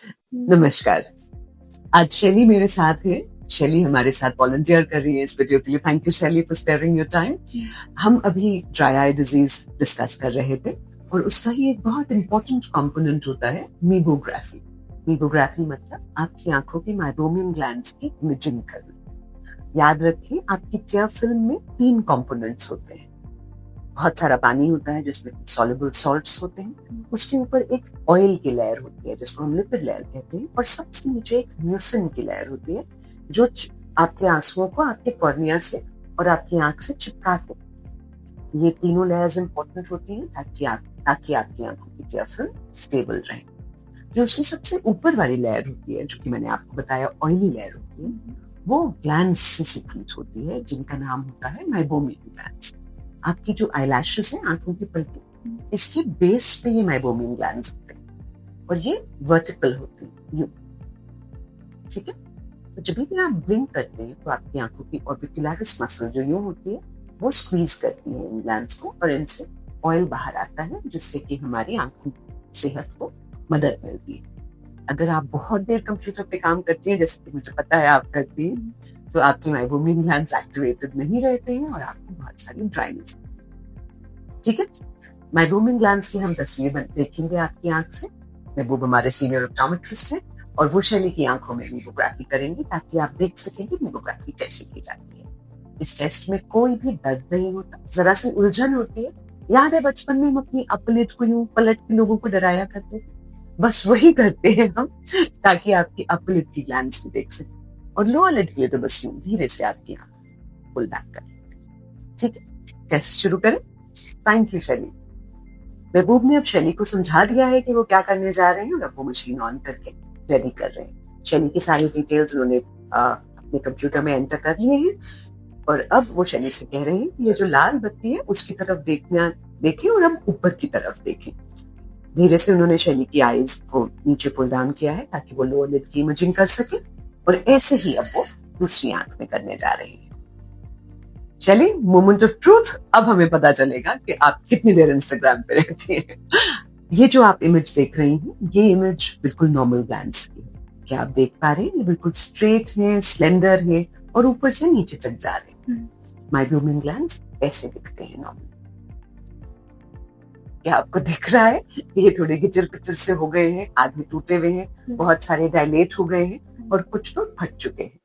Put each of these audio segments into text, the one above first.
नमस्कार। आज शैली मेरे साथ है। शैली हमारे साथ वॉलंटियर कर रही है इस वीडियो के लिए। Thank you Shaili for sparing your time. हम अभी ड्राई आई डिजीज डिस्कस कर रहे थे और उसका ही एक बहुत इंपॉर्टेंट कंपोनेंट होता है मीबोग्राफी। मीबोग्राफी मतलब आपकी आंखों की माइबोमियम ग्लैंड्स की इमेजिंग करना। याद रखिए, आपकी टेयर फिल्म में 3 कंपोनेंट्स होते हैं। बहुत सारा पानी होता है जिसमें सॉल्युबल सॉल्ट्स होते हैं, उसके ऊपर एक ऑयल की लेयर होती है जिसको हम लिपिड लेयर कहते हैं, और सबसे नीचे एक म्यूसिन की लेयर होती है जो आपके आंसुओं को आपके कॉर्निया से और आपकी आंख से चिपकाते हैं। ये तीनों लेयर्स इंपॉर्टेंट होती हैं ताकि आपकी आंखों की टेयर फिल्म स्टेबल रहे। जो उसकी सबसे ऊपर वाली लेयर होती है, जो कि मैंने आपको बताया ऑयली लेयर होती है, वो ग्लैंड्स से सिक्रीट होती है जिनका नाम होता है माइबोमियम ग्लैंड्स। आपकी जो आईलैशेस हैं, आंखों की पलके, इसके बेस पे ये माइबोमियम ग्लैंड्स होते हैं और ये वर्टिकल होते हैं, यूं। ठीक है। तो जब भी आप ब्लिंक करते हैं तो आपकी आंखों की ऑर्बिकुलरिस मसल जो यूं होती है वो स्क्वीज करती है इन ग्लैंड्स को और इनसे ऑयल बाहर आता है, जिससे कि हमारी आंखों की सेहत को मदद मिलती है। अगर आप बहुत देर कंप्यूटर पे काम करती हैं, जैसे कि मुझे पता है आप करती हैं, तो आपके माइबोमियम ग्लैंड्स एक्टिवेटेड नहीं रहते हैं और आपको बहुत सारी ड्राइनेस। ठीक है। माइबोमियम ग्लैंड्स की हम तस्वीर देखेंगे आपकी आंख से। महबूब हमारे सीनियर ऑप्टोमेट्रिस्ट हैं और वो शैली की आंखों में मीबोग्राफी करेंगे ताकि आप देख सकें कि मीबोग्राफी कैसे की जाती है। इस टेस्ट में कोई भी दर्द नहीं होता, जरा सी उलझन होती है। याद है बचपन में हम अपनी अपलिट को यूं पलट के लोगों को डराया करते थे, बस वही करते हैं हम ताकि आपकी अपलिट की ग्लैंड्स भी देख सकें। और लोअर लिड के लिए तो बस यूं धीरे से आपकी आंख पुल बैक करें। ठीक है, टेस्ट शुरू करें। थैंक यू शैली। महबूब ने अब शैली को समझा दिया है कि वो क्या करने जा रहे हैं और अब वो मशीन ऑन करके रेडी कर रहे हैं। शैली की सारी डिटेल्स उन्होंने अपने कंप्यूटर में एंटर कर लिए हैं और अब वो शैली से कह रहे हैं कि ये जो लाल बत्ती है उसकी तरफ देखें और अब ऊपर की तरफ देखें। धीरे से उन्होंने शैली की आईज को नीचे पुल डाउन किया है ताकि वो लोअर लिड की इमेजिंग कर सके और ऐसे ही अब वो दूसरी आंख में करने जा रहे हैं। शैली, मोमेंट ऑफ ट्रूथ, अब हमें पता चलेगा कि आप कितनी देर इंस्टाग्राम पे रहती हैं। ये जो आप इमेज देख रही हैं, ये इमेज बिल्कुल नॉर्मल ग्लैंड्स की है। क्या आप देख पा रहे हैं? ये बिल्कुल स्ट्रेट है, स्लेंडर है और ऊपर से नीचे तक जा रहे हैं। माइबोमियम ग्लैंड्स ऐसे दिखते हैं नॉर्मल। क्या आपको दिख रहा है? ये थोड़े गिचर पिचर से हो गए हैं, आधे टूटे हुए हैं, बहुत सारे डायलेट हो गए हैं और कुछ तो फट चुके हैं।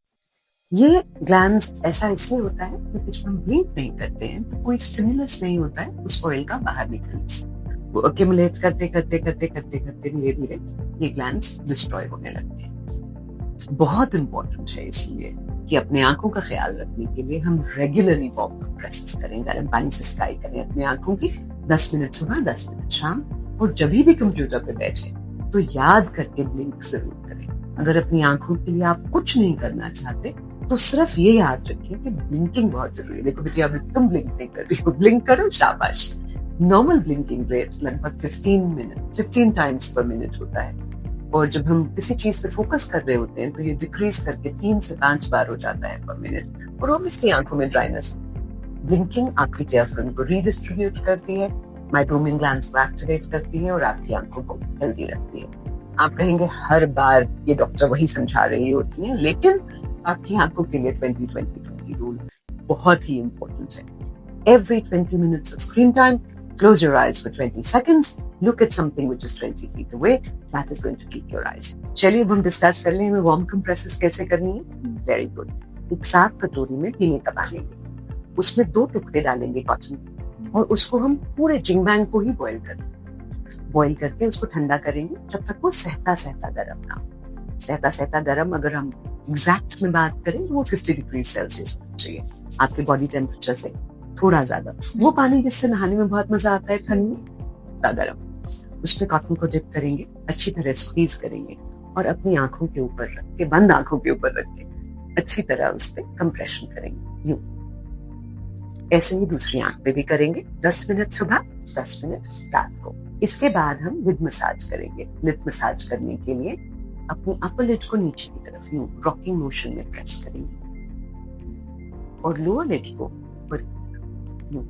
ये ग्लैंड्स ऐसा इसलिए होता है क्योंकि जब हम ब्लिंक नहीं करते हैं तो कोई स्टिमुलस नहीं होता है उस ऑयल का बाहर निकलने से। वो एक्यूमुलेट करते धीरे धीरे ये ग्लैंड्स डिस्ट्रॉय होने लगते हैं। बहुत इंपॉर्टेंट है इसलिए कि अपने आंखों का ख्याल रखने के लिए हम रेगुलरली वार्म प्रेसेस करें, गर्म पानी से स्प्राई करें अपने आंखों की 10 मिनट सुबह, 10 मिनट शाम। और जब भी कंप्यूटर पे बैठे तो याद करके ब्लिंक जरूर करें। अगर अपनी आंखों के लिए आप कुछ नहीं करना चाहते तो सिर्फ ये याद रखिए कि ब्लिंकिंग बहुत जरूरी है। देखो बेटी, अभी तुम ब्लिंक नहीं कर रही हो, ब्लिंक करो, शाबाश। नॉर्मल ब्लिंकिंग रेट लगभग 15 टाइम्स पर मिनट होता है और जब हम किसी चीज पे फोकस कर रहे होते हैं तो ये डिक्रीज करके 3 से 5 बार हो जाता है पर मिनट और ऑब्वियसली आंखों में ड्राइनेस होती है। ब्लिंकिंग आपकी टेयर फिल्म को रीडिस्ट्रीब्यूट करती है, माइबोमियम ग्लैंड्स को एक्टिवेट करती है और आपकी आंखों को हेल्दी रखती है। आप कहेंगे हर बार ये डॉक्टर वही समझा रही होती है, लेकिन आपकी आंखों के लिए 20-20-20 रूल बहुत ही इंपॉर्टेंट है। Every 20 minutes of screen time, close your eyes for 20 seconds, look at something which is 20 feet away. That is going to keep your eyes. चलिए अब हम डिस्कस कर लेंगे वार्म कंप्रेसेस कैसे करनी है। Very good. एक साफ कटोरी में पीने का पानी लेंगे, उसमें 2 टुकड़े डालेंगे कॉटन के और उसको हम पूरे जिंगबैंग को ही बॉईल करके उसको ठंडा करेंगे जब तक वो सहता गर्म ना हो। सहता गर्म अगर हम एग्जैक्ट में बात करें तो वो 50 डिग्री सेल्सियस होना चाहिए, आपके बॉडी टेम्परेचर से थोड़ा ज्यादा। वो पानी जिससे नहाने में बहुत मजा आता है ठंड में, गर्म। उसमें कॉटन को डिप करेंगे, अच्छी तरह स्क्वीज करेंगे और अपनी आंखों के ऊपर रख के, बंद आंखों के ऊपर रख के अच्छी तरह उस पर कंप्रेशन करेंगे, यूं। ऐसे ही दूसरी आंख पे भी करेंगे, 10 मिनट सुबह, 10 मिनट रात को। इसके बाद हम लिड मसाज करेंगे। लिड मसाज करने के लिए अपनी अपर लिड को नीचे की तरफ यूं रॉकिंग मोशन में प्रेस करेंगे और लोअर लिड को ऊपर यूं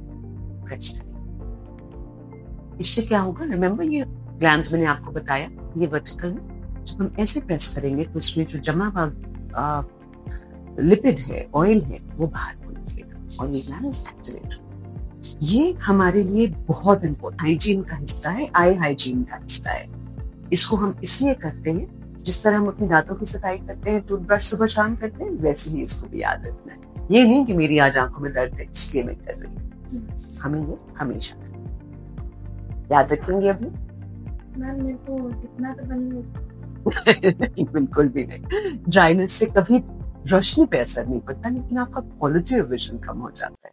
प्रेस करेंगे। इससे क्या होगा? रिमेंबर, ये ग्लैंड्स मैंने आपको बताया ये वर्टिकल में, जब हम ऐसे प्रेस करेंगे तो उसमें जो जमा हुआ लिपिड है, ऑयल है, वो बाहर को निकलेगा और ये ग्लैंड इज एक्टिवेटेड। ये हमारे लिए बहुत इम्पोर्टेंट हाइजीन का हिस्सा है, आई हाइजीन का हिस्सा है। इसको हम इसलिए करते हैं, जिस तरह हम अपने दांतों की सफाई करते हैं, टूथब्रश सुबह शाम करते हैं, वैसे ही इसको भी याद रखना है। ये नहीं कि मेरी आज आंखों में दर्द है इसलिए मैं कर रही हूँ, हमें ये हमेशा याद रखेंगे। अभी मैम मेरे को दिखना तो बंद नहीं, बिल्कुल भी नहीं। ड्राइनेस से कभी रोशनी पे असर नहीं पड़ता, लेकिन आपका क्वालिटी ऑफ विजन कम हो जाता है।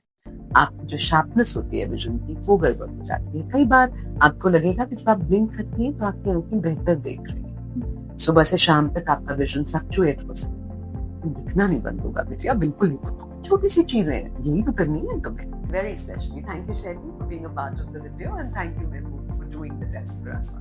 आपकी जो शार्पनेस होती है विजन की, वो गड़बड़ हो जाती है। कई बार आपको लगेगा कि जब आप ब्लिंक करती हैं तो आपकी आंखें बेहतर देख रही हैं। सुबह से शाम तक आपका विजन फ्लक्चुएट हो सकता है, दिखना नहीं बंद होगा बेटिया, बिल्कुल नहीं बंद होगा। छोटी सी चीजें हैं, यही तो करनी है तुम्हें। Very specially thank you Shaili for being a part of the video and thank you Mehboob for doing the test for us.